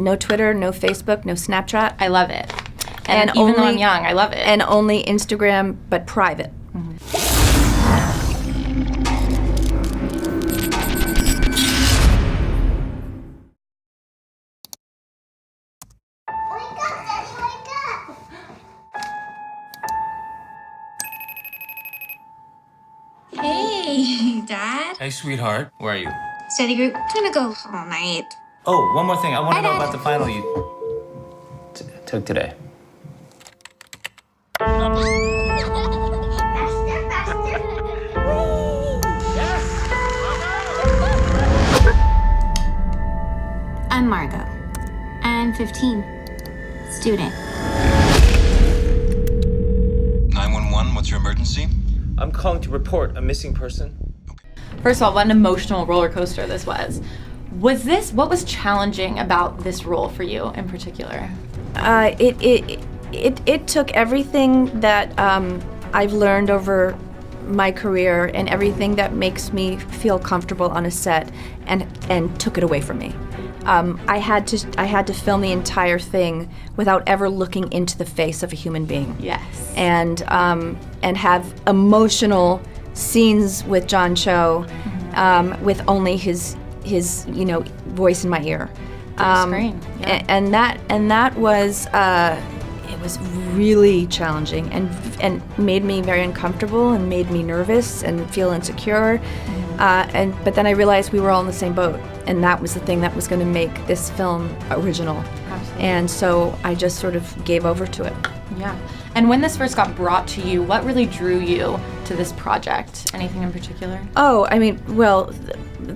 No Twitter, no Facebook, no Snapchat. I love it. And even though I'm young, I love it. And only Instagram, but private. Hey, Dad. Hey, sweetheart. Where are you? Study group. Gonna go all night. Oh, one more thing. I want to Hi, know Dad. about the final you took today. I'm Margot. I'm 15. Student. 911, what's your emergency? I'm calling to report a missing person. First of all, what an emotional roller coaster this was. What was challenging about this role for you in particular? It took everything that I've learned over my career and everything that makes me feel comfortable on a set and took it away from me. I had to film the entire thing without ever looking into the face of a human being. Yes. And have emotional scenes with John Cho, with only his voice in my ear. Screen. Yeah. And that was it was really challenging and made me very uncomfortable and made me nervous and feel insecure. But then I realized we were all in the same boat, and that was the thing that was going to make this film original. Absolutely. And so I just sort of gave over to it. Yeah. And when this first got brought to you, what really drew you to this project? Anything in particular? Oh, I mean, well,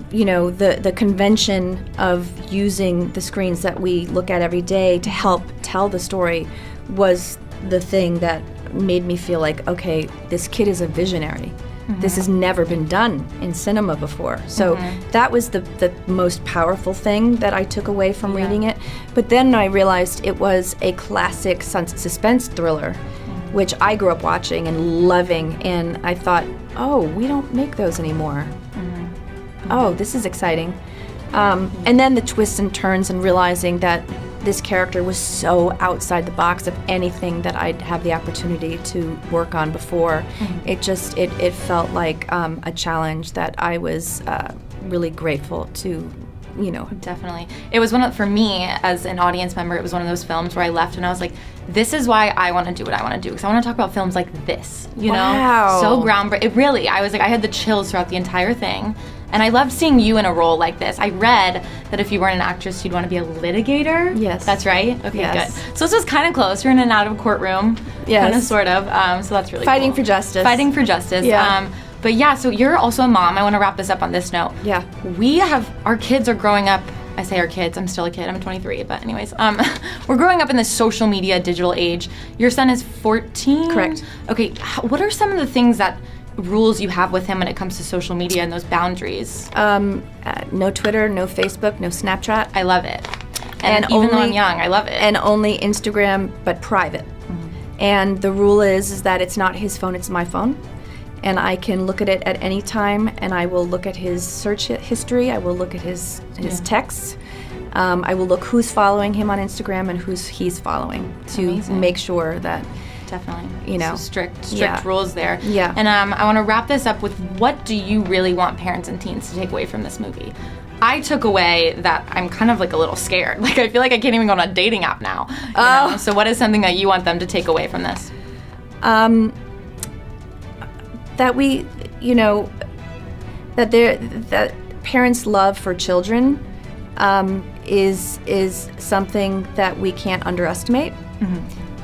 the convention of using the screens that we look at every day to help tell the story was the thing that made me feel like, okay, this kid is a visionary. This has never been done in cinema before. So that was the most powerful thing that I took away from reading it. But then I realized it was a classic suspense thriller, which I grew up watching and loving, and I thought, oh, we don't make those anymore. Oh, this is exciting. And then the twists and turns and realizing that this character was so outside the box of anything that I'd have the opportunity to work on before. It felt like a challenge that I was really grateful to, Definitely. It was for me, as an audience member, it was one of those films where I left and I was like, this is why I want to do what I want to do, because I want to talk about films like this, Wow. So groundbreaking. I was like, I had the chills throughout the entire thing. And I loved seeing you in a role like this. I read that if you weren't an actress, you'd want to be a litigator. Yes. That's right? Okay, Yes. good. So this was kind of close. You're in and out of a courtroom. Yes. Kind of, sort of. So that's really Fighting cool. for justice. Fighting for justice. Yeah. But yeah, so you're also a mom. I want to wrap this up on this note. Yeah. Our kids are growing up. I say our kids, I'm still a kid, I'm 23, but anyways. We're growing up in this social media, digital age. Your son is 14? Correct. Okay, what are some of the things rules you have with him when it comes to social media and those boundaries? No Twitter, no Facebook, no Snapchat. I love it. And even though I'm young, I love it. And only Instagram, but private. And the rule is that it's not his phone, it's my phone. And I can look at it at any time, and I will look at his search history, I will look at his texts. I will look who's following him on Instagram and he's following to make sure that definitely. So strict Yeah. rules there. Yeah. And I want to wrap this up with, what do you really want parents and teens to take away from this movie? I took away that I'm kind of like a little scared. Like, I feel like I can't even go on a dating app now. You know? So what is something that you want them to take away from this? That we, that parents' love for children is something that we can't underestimate,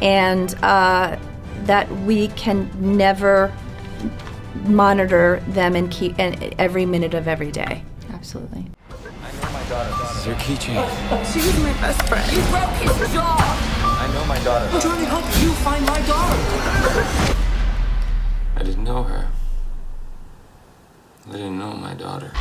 and that we can never monitor them and keep every minute of every day. Absolutely. I know my daughter. This is her keychain. She's my best friend. You broke his jaw! I know my daughter. I'm trying to help you find my daughter! I didn't know her. I didn't know my daughter.